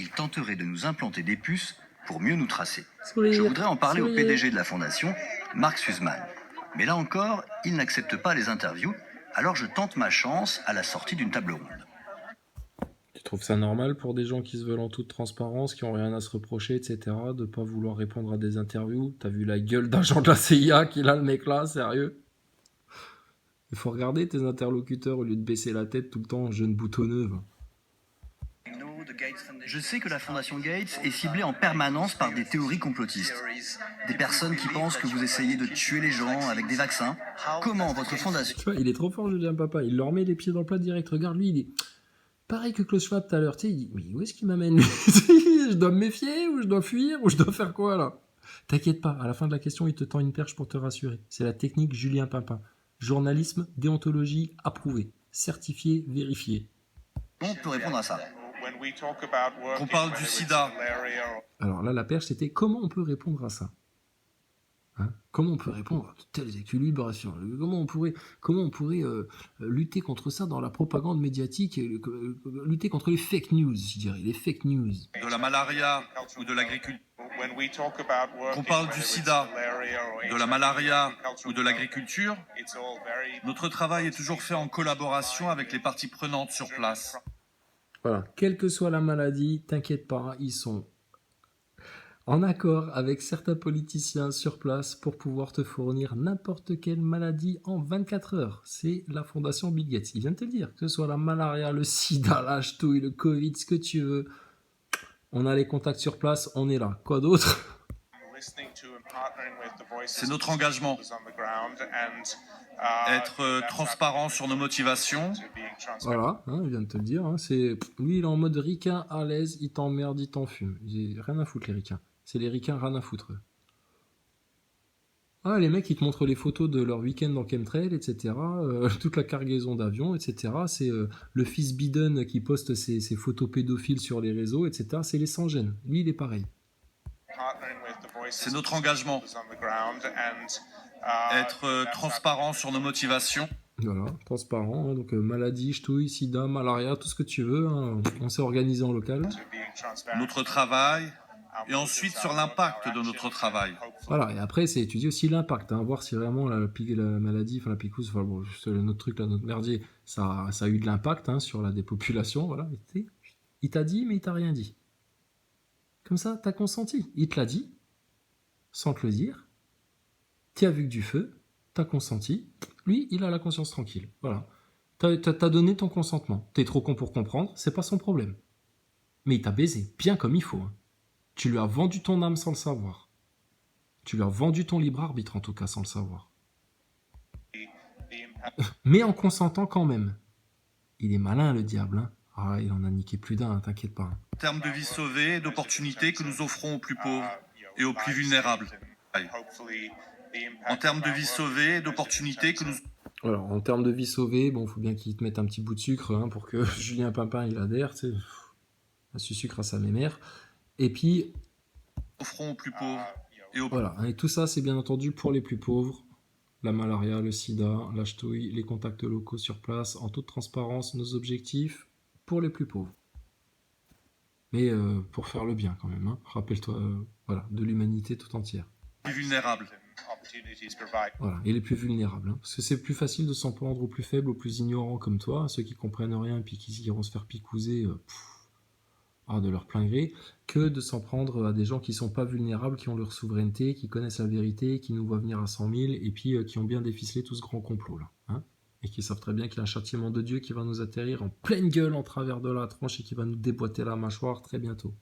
ils tenteraient de nous implanter des puces pour mieux nous tracer. Sourire, Je voudrais en parler au sourire. PDG de la fondation, Mark Sussman. Mais là encore, il n'accepte pas les interviews, alors je tente ma chance à la sortie d'une table ronde. Tu trouves ça normal pour des gens qui se veulent en toute transparence, qui ont rien à se reprocher, etc., de pas vouloir répondre à des interviews? T'as vu la gueule d'agent de la CIA qu'il a, le mec là, sérieux? Il faut regarder tes interlocuteurs au lieu de baisser la tête tout le temps, jeune boutonneux. Va. Je sais que la Fondation Gates est ciblée en permanence par des théories complotistes. Des personnes qui pensent que vous essayez de tuer les gens avec des vaccins. Comment votre fondation... Tu vois, il est trop fort, Julien Papa. Il leur met les pieds dans le plat direct. Regarde, lui, il est pareil que Klaus Schwab tout à l'heure. Tu sais, il dit, mais où est-ce qu'il m'amène lui? Je dois me méfier ou je dois fuir ou je dois faire quoi là? T'inquiète pas, à la fin de la question, il te tend une perche pour te rassurer. C'est la technique Julien Pimpin. Journalisme, déontologie, approuvé. Certifié, vérifié. On peut répondre à ça. On parle du sida. Alors là, la perche, c'était comment on peut répondre à ça? Hein, comment on peut répondre à de telles équilibrations? Comment on pourrait lutter contre ça dans la propagande médiatique, lutter contre les fake news, je dirais, les fake news. De la malaria ou de l'agriculture. On parle du sida, de la malaria ou de l'agriculture. Notre travail est toujours fait en collaboration avec les parties prenantes sur place. Voilà, quelle que soit la maladie, t'inquiète pas, ils sont en accord avec certains politiciens sur place pour pouvoir te fournir n'importe quelle maladie en 24 heures. C'est la fondation Bill Gates. Il vient de te le dire, que ce soit la malaria, le sida, la ch'touille, le Covid, ce que tu veux. On a les contacts sur place, on est là. Quoi d'autre? C'est notre engagement. Être transparent sur nos motivations. Voilà, hein, il vient de te le dire. Hein, lui, il est en mode ricain à l'aise, il t'emmerde, il t'enfume. J'ai rien à foutre, les ricains. C'est les ricains, rien à foutre. Ah, les mecs, ils te montrent les photos de leur week-end en chemtrail, etc. Toute la cargaison d'avions, etc. C'est le fils Biden qui poste ses photos pédophiles sur les réseaux, etc. C'est les sans-gêne. Lui, il est pareil. C'est notre engagement. Être transparent sur nos motivations. Voilà, transparent. Hein, donc maladie, ch'touille, sida, malaria, tout ce que tu veux. Hein, on s'est organisé en local. Notre travail. Et ensuite sur l'impact de notre travail. Voilà, et après, c'est étudier aussi l'impact, hein, voir si vraiment la maladie, enfin la picouse, enfin bon, notre truc là, notre merdier, ça a eu de l'impact hein, sur la dépopulation, voilà. Il t'a dit, mais il t'a rien dit. Comme ça, t'as consenti. Il te l'a dit, sans te le dire. Tu as vu que du feu, t'as consenti. Lui, il a la conscience tranquille, voilà. T'as donné ton consentement. T'es trop con pour comprendre, c'est pas son problème. Mais il t'a baisé, bien comme il faut. Hein. Tu lui as vendu ton âme sans le savoir. Tu lui as vendu ton libre arbitre, en tout cas, sans le savoir. Mais en consentant quand même. Il est malin, le diable. Hein. Ah, il en a niqué plus d'un, t'inquiète pas. En termes de vie sauvée et d'opportunités que nous offrons aux plus pauvres et aux plus vulnérables. En termes de vie sauvée et d'opportunités que nous... Alors, en termes de vie sauvée, bon, faut bien qu'il te mette un petit bout de sucre hein, pour que Julien Pimpin, il adhère, tu sais. Un sucre à sa mémère. Et puis... offrons aux plus pauvres. Voilà, et tout ça, c'est bien entendu pour les plus pauvres. La malaria, le sida, la ch'touille, les contacts locaux sur place, en toute transparence, nos objectifs pour les plus pauvres. Mais pour faire le bien quand même, hein. Rappelle-toi voilà, de l'humanité tout entière. Les plus vulnérables. Voilà, et les plus vulnérables. Hein. Parce que c'est plus facile de s'en prendre aux plus faibles, aux plus ignorants comme toi, à ceux qui comprennent rien et puis qui iront se faire picouser de leur plein gré, que de s'en prendre à des gens qui sont pas vulnérables, qui ont leur souveraineté, qui connaissent la vérité, qui nous voient venir à 100 000 et puis qui ont bien déficelé tout ce grand complot là. Hein, et qui savent très bien qu'il y a un châtiment de Dieu qui va nous atterrir en pleine gueule en travers de la tronche et qui va nous déboîter la mâchoire très bientôt.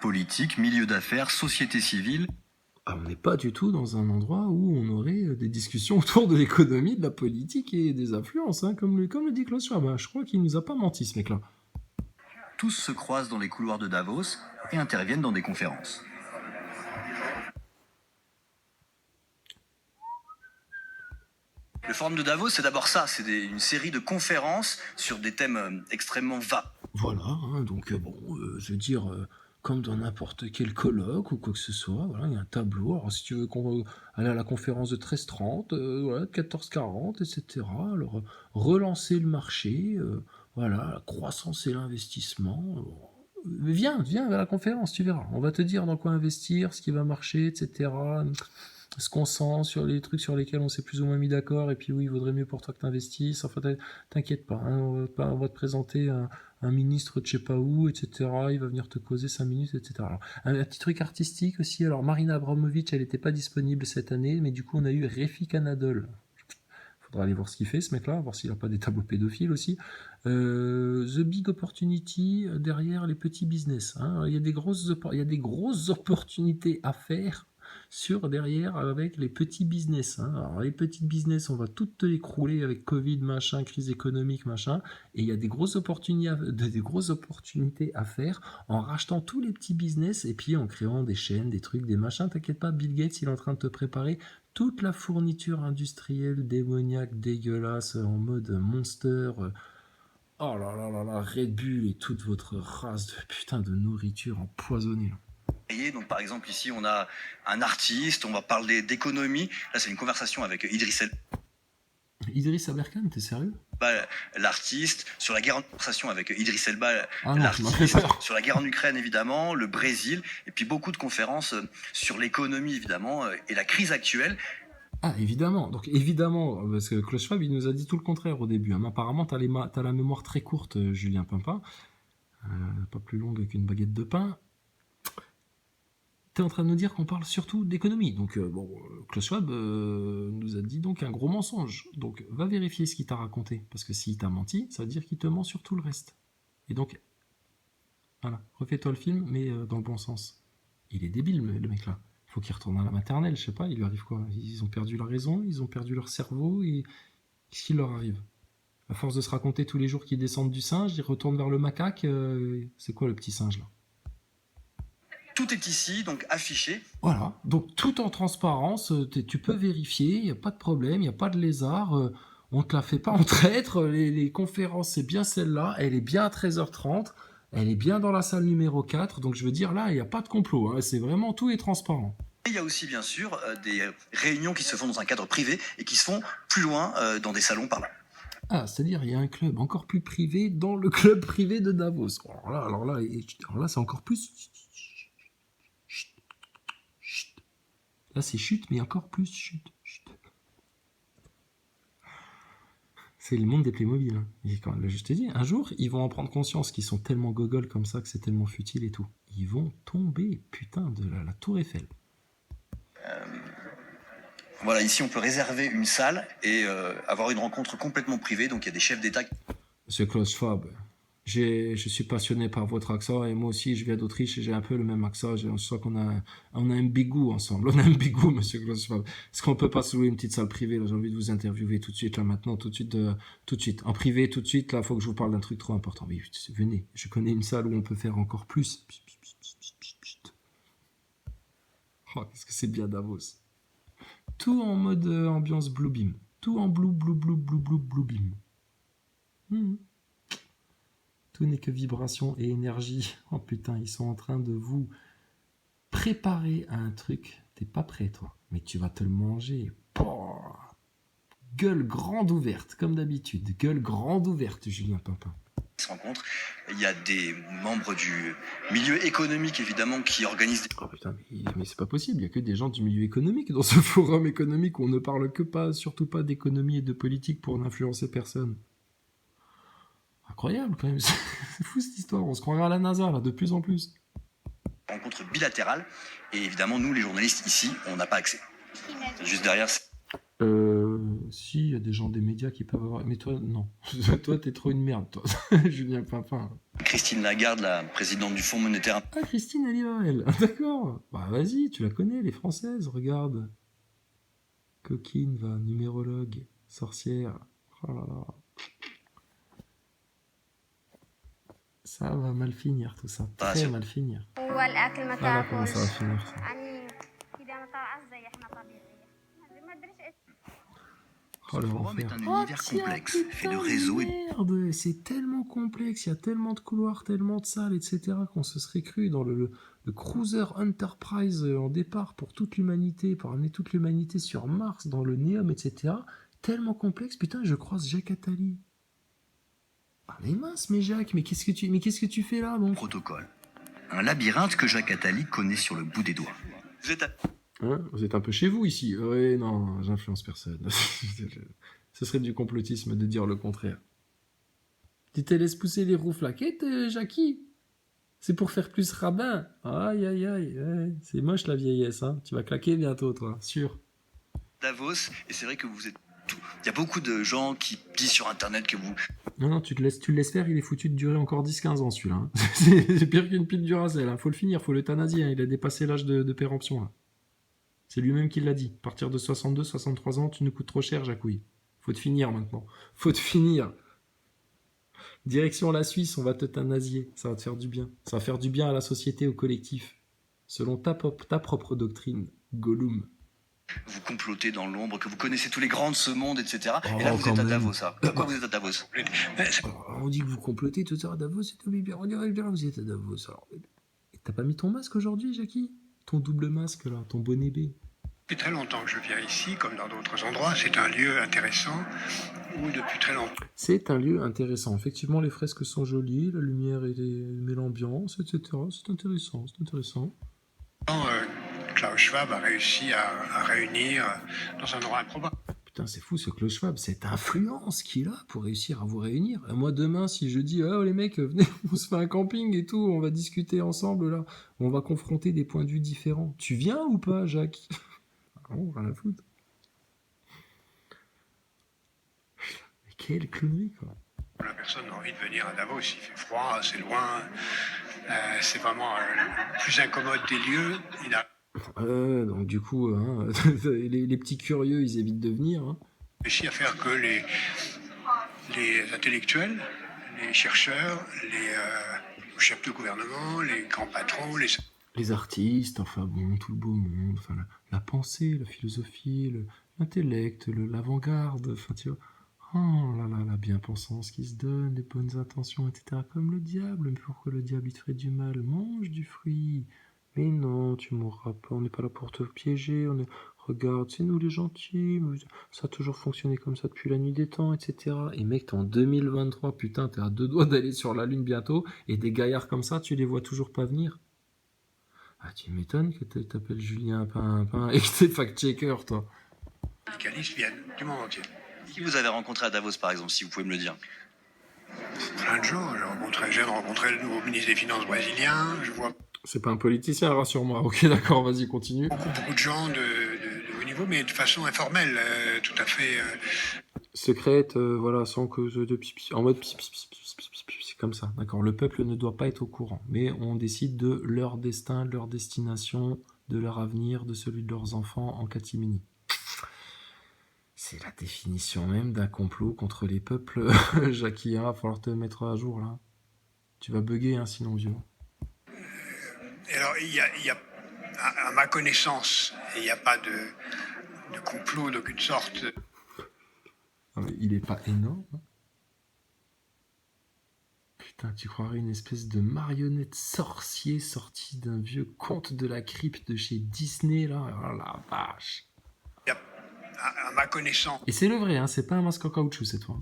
Politique, milieu d'affaires, société civile... Ah, on n'est pas du tout dans un endroit où on aurait des discussions autour de l'économie, de la politique et des influences, hein, comme le dit Klaus Schwab. Je crois qu'il nous a pas menti, ce mec-là. Tous se croisent dans les couloirs de Davos et interviennent dans des conférences. Le forum de Davos, c'est d'abord ça, c'est une série de conférences sur des thèmes extrêmement vastes. Voilà, hein, donc je veux dire... comme dans n'importe quel colloque ou quoi que ce soit, voilà, il y a un tableau. Alors, si tu veux aller à la conférence de 13h30, voilà, de 14h40, etc. Alors, relancer le marché, Voilà, la croissance et l'investissement. Viens à la conférence, tu verras. On va te dire dans quoi investir, ce qui va marcher, etc. Ce qu'on sent sur les trucs sur lesquels on s'est plus ou moins mis d'accord, et puis oui, il vaudrait mieux pour toi que tu investisses. Enfin, t'inquiète pas, hein, on va te présenter un ministre de je sais pas où, etc. Il va venir te causer 5 minutes, etc. Alors, un petit truc artistique aussi. Alors, Marina Abramovic, elle n'était pas disponible cette année, mais du coup, on a eu Refik Anadol. Faudra aller voir ce qu'il fait, ce mec-là, voir s'il n'a pas des tableaux pédophiles aussi. The Big Opportunity derrière les petits business. Hein. Il y a des grosses opportunités à faire derrière avec les petits business. Hein. Alors les petits business, on va toutes écrouler avec Covid, machin, crise économique, machin. Et il y a des grosses opportunités à faire en rachetant tous les petits business et puis en créant des chaînes, des trucs, des machins. T'inquiète pas, Bill Gates, il est en train de te préparer toute la fourniture industrielle démoniaque, dégueulasse, en mode monster. Oh là là là là, Red Bull et toute votre race de putain de nourriture empoisonnée. Donc par exemple ici on a un artiste, on va parler d'économie. Là c'est une conversation avec Idriss Elba. Idriss Aberkan, t'es sérieux? L'artiste, sur la guerre en conversation avec Idriss Elba, l'artiste, sur la guerre en Ukraine évidemment, le Brésil, et puis beaucoup de conférences sur l'économie évidemment et la crise actuelle. Ah, évidemment. Donc, évidemment, parce que Klaus Schwab, il nous a dit tout le contraire au début. Hein. Apparemment, t'as la mémoire très courte, Julien Pimpin. Pas plus longue qu'une baguette de pain. T'es en train de nous dire qu'on parle surtout d'économie. Donc, Klaus Schwab nous a dit donc un gros mensonge. Donc, va vérifier ce qu'il t'a raconté. Parce que s'il t'a menti, ça veut dire qu'il te ment sur tout le reste. Et donc, voilà, refais-toi le film, mais dans le bon sens. Il est débile, le mec-là. Il faut qu'il retourne à la maternelle, je sais pas, il lui arrive quoi? Ils ont perdu la raison, ils ont perdu leur cerveau, et qu'est-ce qui leur arrive? À force de se raconter tous les jours qu'ils descendent du singe, ils retournent vers le macaque, c'est quoi le petit singe là? Tout est ici, donc affiché. Voilà, donc tout en transparence, tu peux vérifier, il n'y a pas de problème, il n'y a pas de lézard, on te la fait pas en traître, les conférences c'est bien celle-là, elle est bien à 13h30, elle est bien dans la salle numéro 4, donc je veux dire là, il n'y a pas de complot, hein, c'est vraiment tout est transparent. Il y a aussi bien sûr des réunions qui se font dans un cadre privé et qui se font plus loin dans des salons par là. Ah, c'est-à-dire il y a un club encore plus privé dans le club privé de Davos. Alors là c'est encore plus... Là c'est chute, mais encore plus chute. C'est le monde des Playmobil. Hein. Et quand, là, je te dis, un jour, ils vont en prendre conscience qu'ils sont tellement gogoles comme ça, que c'est tellement futile et tout. Ils vont tomber, putain, de la tour Eiffel. Voilà, ici on peut réserver une salle et avoir une rencontre complètement privée. Donc il y a des chefs d'État. Monsieur Klaus Schwab, je suis passionné par votre accent et moi aussi je viens d'Autriche et j'ai un peu le même accent. Je sens qu'on a un bigou ensemble. On a un bigou, monsieur Klaus Schwab. Est-ce qu'on peut pas se louer une petite salle privée là? J'ai envie de vous interviewer tout de suite, là maintenant, tout de suite. En privé, tout de suite, là, faut que je vous parle d'un truc trop important. Oui, venez, je connais une salle où on peut faire encore plus. Oh, qu'est-ce que c'est bien Davos. Tout en mode ambiance Blue Beam. Tout en Blue Beam. Tout n'est que vibration et énergie. Oh putain, ils sont en train de vous préparer à un truc. T'es pas prêt, toi. Mais tu vas te le manger. Pouah. Gueule grande ouverte, comme d'habitude. Gueule grande ouverte, Julien Pimpin. Rencontre. Il y a des membres du milieu économique, évidemment, qui organisent... Oh putain, mais c'est pas possible. Il y a que des gens du milieu économique dans ce forum économique où on ne parle surtout pas d'économie et de politique pour n'influencer personne. Incroyable quand même, c'est fou cette histoire, on se croirait à la NASA là, de plus en plus. Rencontre bilatérale, et évidemment nous les journalistes ici, on n'a pas accès. Juste derrière... Si, il y a des gens des médias qui peuvent avoir... Mais toi, non. Toi, t'es trop une merde, toi. Julien Pimpin. Christine Lagarde, la présidente du Fonds monétaire... Ah, Christine, elle y va, elle. D'accord. Bah vas-y, tu la connais, les Françaises, regarde. Coquine, va, numérologue, sorcière. Oh là là. Ça va mal finir tout ça, très mal finir. Ah comment ça va finir ça. Oh, le forum est un univers complexe, fait de réseaux et... Merde, c'est tellement complexe, il y a tellement de couloirs, tellement de salles, etc. qu'on se serait cru dans le Cruiser Enterprise en départ pour toute l'humanité, pour amener toute l'humanité sur Mars, dans le Néum, etc. Tellement complexe, putain, je croise Jacques Attali. Ah, mais mince, mais Jacques, mais qu'est-ce que tu fais là, bon? Protocole. Un labyrinthe que Jacques Attali connaît sur le bout des doigts. Vous êtes Hein, vous êtes un peu chez vous ici. Oui, non, j'influence personne. Ce serait du complotisme de dire le contraire. Tu te laisses pousser les rouflaquettes, Jackie? C'est pour faire plus rabbin. Aïe, aïe, aïe. Ouais, c'est moche la vieillesse, hein. Tu vas claquer bientôt, toi, sûr. Davos, et c'est vrai que vous êtes tout. Il y a beaucoup de gens qui disent sur Internet que vous... Non, tu le laisses faire, il est foutu de durer encore 10-15 ans, celui-là. Hein. C'est pire qu'une pile Duracell. Hein. Faut le finir, faut l'euthanasier. Hein. Il a dépassé l'âge de péremption, là. C'est lui-même qui l'a dit. À partir de 62, 63 ans, tu nous coûtes trop cher, Jacouille. Faut te finir maintenant. Faut te finir. Direction la Suisse, on va t'euthanasier. Ça va te faire du bien. Ça va faire du bien à la société, au collectif. Selon ta propre doctrine, Gollum. Vous complotez dans l'ombre, que vous connaissez tous les grands de ce monde, etc. Oh, et là, vous quand êtes à même. Davos, ça. Pourquoi vous êtes à Davos? Alors, on dit que vous complotez tout ça à Davos, c'est tout bien. Vous êtes à Davos. Alors, t'as pas mis ton masque aujourd'hui, Jackie? Ton double masque, là, ton bonnet B. Depuis très longtemps que je viens ici, comme dans d'autres endroits. C'est un lieu intéressant où depuis très longtemps... C'est un lieu intéressant. Effectivement, les fresques sont jolies, la lumière met l'ambiance, etc. C'est intéressant, c'est intéressant. Klaus Schwab a réussi à réunir dans un endroit improbable. Putain, c'est fou ce Klaus Schwab, cette influence qu'il a pour réussir à vous réunir. Et moi, demain, si je dis, oh les mecs, venez, on se fait un camping et tout, on va discuter ensemble là, on va confronter des points de vue différents. Tu viens ou pas, Jacques? Oh, rien à foutre. Mais quelle connerie, quoi. La personne n'a envie de venir à Davos, il fait froid, c'est loin, c'est vraiment le plus incommode des lieux. Il a Donc du coup, hein, les petits curieux, ils évitent de venir. Hein. réussi à faire que les intellectuels, les chercheurs, les chefs de gouvernement, les grands patrons, Les artistes, enfin bon, tout le beau monde, enfin la pensée, la philosophie, l'intellect, l'avant-garde, enfin tu vois, oh là là, la bien-pensance qui se donne, les bonnes intentions, etc. Comme le diable, mais pourquoi le diable il te ferait du mal? Mange du fruit. Mais non, tu mourras pas, on n'est pas là pour te piéger, regarde, c'est nous les gentils, ça a toujours fonctionné comme ça depuis la nuit des temps, etc. Et mec, t'es en 2023, putain, t'es à 2 doigts d'aller sur la lune bientôt, et des gaillards comme ça, tu les vois toujours pas venir. Ah, tu m'étonnes que t'appelles Julien Pimpin et que t'es fact-checker, toi. Les syndicalistes viennent du monde entier. Qui vous avez rencontré à Davos, par exemple, si vous pouvez me le dire? Plein de gens. J'ai rencontré le nouveau ministre des Finances brésilien. Je vois C'est pas un politicien, rassure-moi. Ok, d'accord, vas-y, continue. beaucoup de gens de haut niveau, mais de façon informelle, tout à fait. Secrète, voilà, sans cause de pipi. En mode pipi, c'est comme ça, d'accord. Le peuple ne doit pas être au courant, mais on décide de leur destin, de leur destination, de leur avenir, de celui de leurs enfants en catimini. C'est la définition même d'un complot contre les peuples. Jackie, il va falloir te mettre à jour, là. Tu vas bugger, hein, sinon, vieux. Et alors, il y a, à ma connaissance, il n'y a pas de complot d'aucune sorte. Ah, mais il est pas énorme. Hein. Putain, tu croirais une espèce de marionnette sorcier sortie d'un vieux conte de la crypte de chez Disney, là. Oh la vache. Il y a, à ma connaissance, Et c'est le vrai, hein, c'est pas un masque en caoutchouc cette fois.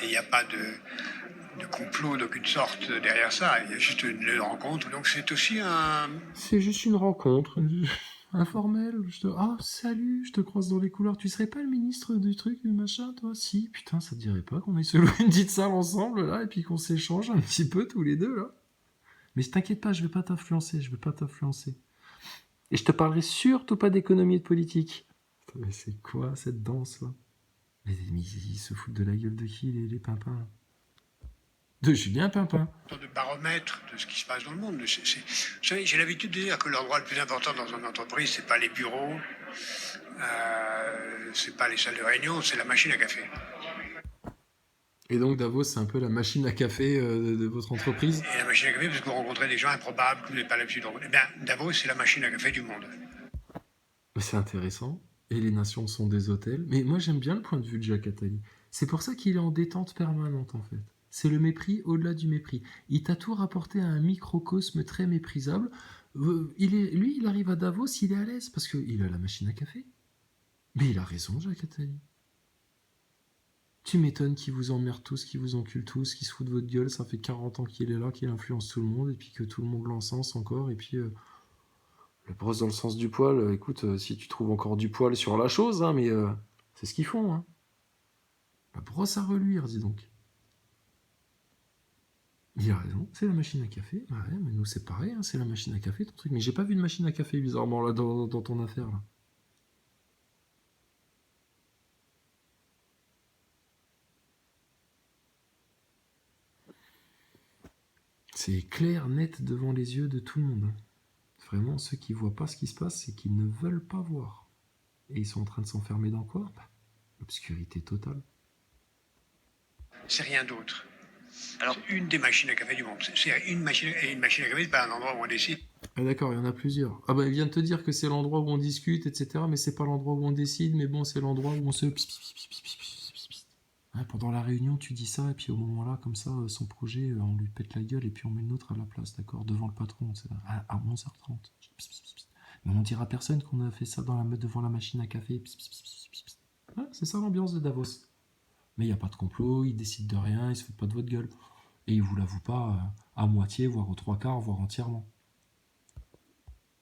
il n'y a pas de complot d'aucune sorte derrière ça. Il y a juste une rencontre. Donc c'est aussi un... C'est juste une rencontre informelle. Ah, salut, je te croise dans les couloirs. Tu serais pas le ministre du truc, du machin, toi? Si, putain, ça te dirait pas qu'on aille se louer une petite salle ensemble, là, et puis qu'on s'échange un petit peu tous les deux, là? Mais t'inquiète pas, je vais pas t'influencer, Et je te parlerai surtout pas d'économie et de politique. Putain, mais c'est quoi cette danse, là? Mais ils se foutent de la gueule de qui, les pimpins, là? De Julien Pimpin. de baromètre de ce qui se passe dans le monde. Vous savez, j'ai l'habitude de dire que l'endroit le plus important dans une entreprise, c'est pas les bureaux, c'est pas les salles de réunion, c'est la machine à café. Et donc Davos, c'est un peu la machine à café de votre entreprise? Et la machine à café, parce que vous rencontrez des gens improbables que vous n'avez pas l'habitude de rencontrer. Eh bien, Davos, c'est la machine à café du monde. C'est intéressant. Et les nations sont des hôtels. Mais moi, j'aime bien le point de vue de Jacques Attali. C'est pour ça qu'il est en détente permanente, en fait. C'est le mépris au-delà du mépris. Il t'a tout rapporté à un microcosme très méprisable. Lui, il arrive à Davos, il est à l'aise, parce qu'il a la machine à café. Mais il a raison, Jacques Attali. Tu m'étonnes qu'il vous emmerde tous, qu'il vous encule tous, qu'il se fout de votre gueule. Ça fait 40 ans qu'il est là, qu'il influence tout le monde, et puis que tout le monde l'encense encore. Et puis, le brosse dans le sens du poil. Écoute, si tu trouves encore du poil sur la chose, hein, mais c'est ce qu'ils font. Hein. La brosse à reluire, dis donc. Il a raison, c'est la machine à café. Ouais, mais nous, c'est pareil, hein, c'est la machine à café, ton truc. Mais j'ai pas vu de machine à café, bizarrement, là, dans ton affaire, là. C'est clair, net, devant les yeux de tout le monde. Vraiment, ceux qui voient pas ce qui se passe, c'est qu'ils ne veulent pas voir. Et ils sont en train de s'enfermer dans quoi ? L'obscurité totale. C'est rien d'autre. Alors, une des machines à café du monde. C'est une machine à café, c'est pas un endroit où on décide. Ah d'accord, il y en a plusieurs. Ah bah, il vient de te dire que c'est l'endroit où on discute, etc. Mais c'est pas l'endroit où on décide, mais bon, c'est l'endroit où on se... Ouais, pendant la réunion, tu dis ça, et puis au moment-là, comme ça, son projet, on lui pète la gueule, et puis on met le nôtre à la place, d'accord ? Devant le patron, à 11h30. Mais on dira à personne qu'on a fait ça devant la machine à café. Ouais, c'est ça l'ambiance de Davos. Mais il n'y a pas de complot, ils décident de rien, ils se foutent pas de votre gueule. Et ils vous l'avouent pas à moitié, voire aux 3/4, voire entièrement.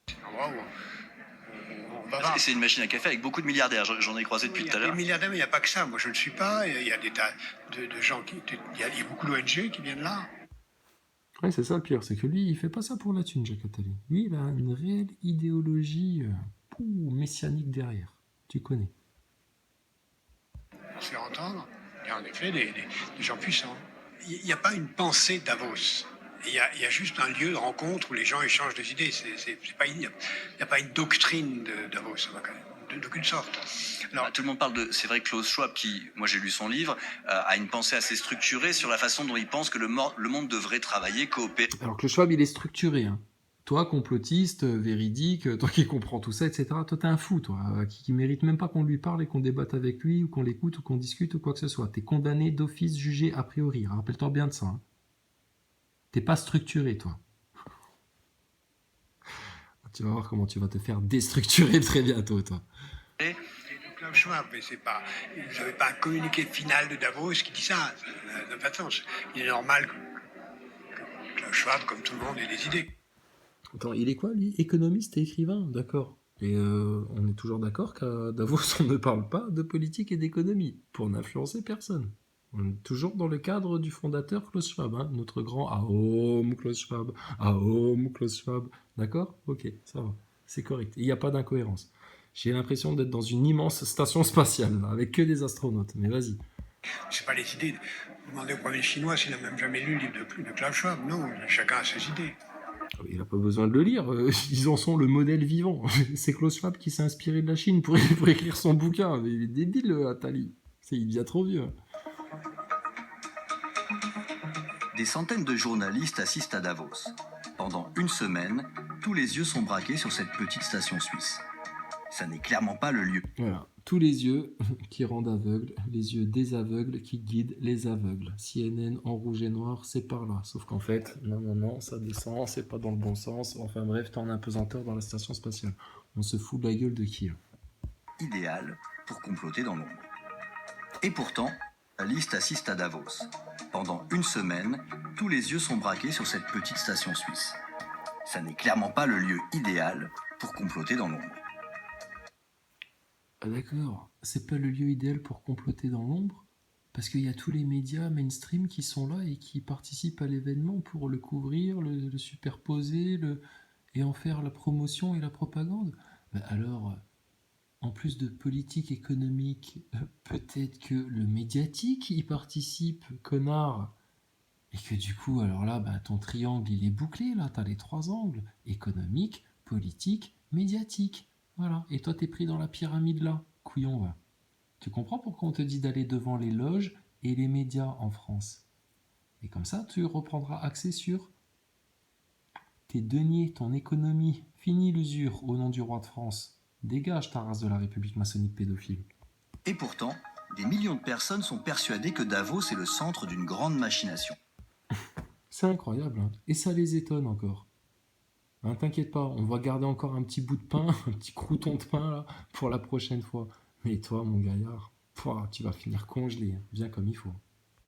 C'est un endroit où on va voir. C'est une machine à café avec beaucoup de milliardaires. J'en ai croisé depuis tout à Il y a l'heure. des milliardaires, mais il n'y a pas que ça. Moi, je ne le suis pas. Il y a des tas de gens il y a beaucoup d'ONG qui viennent là. Ouais, c'est ça le pire, c'est que lui, il fait pas ça pour la thune, Jacques Attali. Lui, il a une réelle idéologie messianique derrière. Tu connais. On se fait entendre. Il y a en effet des gens puissants. Il n'y a pas une pensée Davos. Il y a juste un lieu de rencontre où les gens échangent des idées. Il n'y a pas une doctrine de Davos, d'aucune sorte. Alors, Tout le monde parle de... C'est vrai que Klaus Schwab, qui, moi j'ai lu son livre, a une pensée assez structurée sur la façon dont il pense que le monde devrait travailler, coopérer. Alors que le Schwab, il est structuré. Hein. Toi, complotiste, véridique, toi qui comprends tout ça, etc. Toi, t'es un fou, toi, qui mérite même pas qu'on lui parle et qu'on débatte avec lui, ou qu'on l'écoute, ou qu'on discute, ou quoi que ce soit. T'es condamné d'office, jugé a priori. Rappelle-toi bien de ça. Hein. T'es pas structuré, toi. Tu vas voir comment tu vas te faire déstructurer très bientôt, toi. c'est de Klaus Schwab, mais vous n'avez pas un communiqué final de Davos qui dit ça. Ça n'a pas de sens. Il est normal que Klaus Schwab, comme tout le monde, ait des idées. Attends, il est quoi, lui ? Économiste et écrivain, d'accord. Et on est toujours d'accord qu'à Davos, on ne parle pas de politique et d'économie, pour n'influencer personne. On est toujours dans le cadre du fondateur Klaus Schwab, hein, notre grand Aum Klaus Schwab, Aum Klaus Schwab. D'accord ? Ok, ça va. C'est correct. Il n'y a pas d'incohérence. J'ai l'impression d'être dans une immense station spatiale, là, avec que des astronautes. Mais vas-y. C'est pas les idées. Vous demandez au premier chinois s'il n'a même jamais lu le livre de Klaus Schwab. Non, chacun a ses idées. Il n'a pas besoin de le lire, ils en sont le modèle vivant. C'est Klaus Schwab qui s'est inspiré de la Chine pour écrire son bouquin. Il est débile, Attali. Il devient trop vieux. Des centaines de journalistes assistent à Davos. Pendant une semaine, tous les yeux sont braqués sur cette petite station suisse. Ça n'est clairement pas le lieu. Voilà, tous les yeux qui rendent aveugles, les yeux des aveugles qui guident les aveugles. CNN en rouge et noir, c'est par là. Sauf qu'en fait, non, ça descend, c'est pas dans le bon sens. Enfin bref, t'es en apesanteur dans la station spatiale. On se fout de la gueule de qui, là ? Idéal pour comploter dans l'ombre. Et pourtant, la liste assiste à Davos. Pendant une semaine, tous les yeux sont braqués sur cette petite station suisse. Ça n'est clairement pas le lieu idéal pour comploter dans l'ombre. Ah d'accord, c'est pas le lieu idéal pour comploter dans l'ombre, parce qu'il y a tous les médias mainstream qui sont là et qui participent à l'événement pour le couvrir, le superposer, et en faire la promotion et la propagande. Ben alors, en plus de politique économique, peut-être que le médiatique y participe, connard. Et que du coup, alors là, ben, ton triangle, il est bouclé, là, t'as les 3 angles. Économique, politique, médiatique. Voilà. Et toi, t'es pris dans la pyramide, là. Couillon, va. Tu comprends pourquoi on te dit d'aller devant les loges et les médias en France ? Et comme ça, tu reprendras accès sur tes deniers, ton économie. Fini l'usure au nom du roi de France. Dégage ta race de la République maçonnique pédophile. Et pourtant, des millions de personnes sont persuadées que Davos est le centre d'une grande machination. C'est incroyable, hein. Et ça les étonne encore. Hein, t'inquiète pas, on va garder encore un petit bout de pain, un petit crouton de pain là, pour la prochaine fois. Mais toi, mon gaillard, Pouah, tu vas finir congelé, hein, bien comme il faut.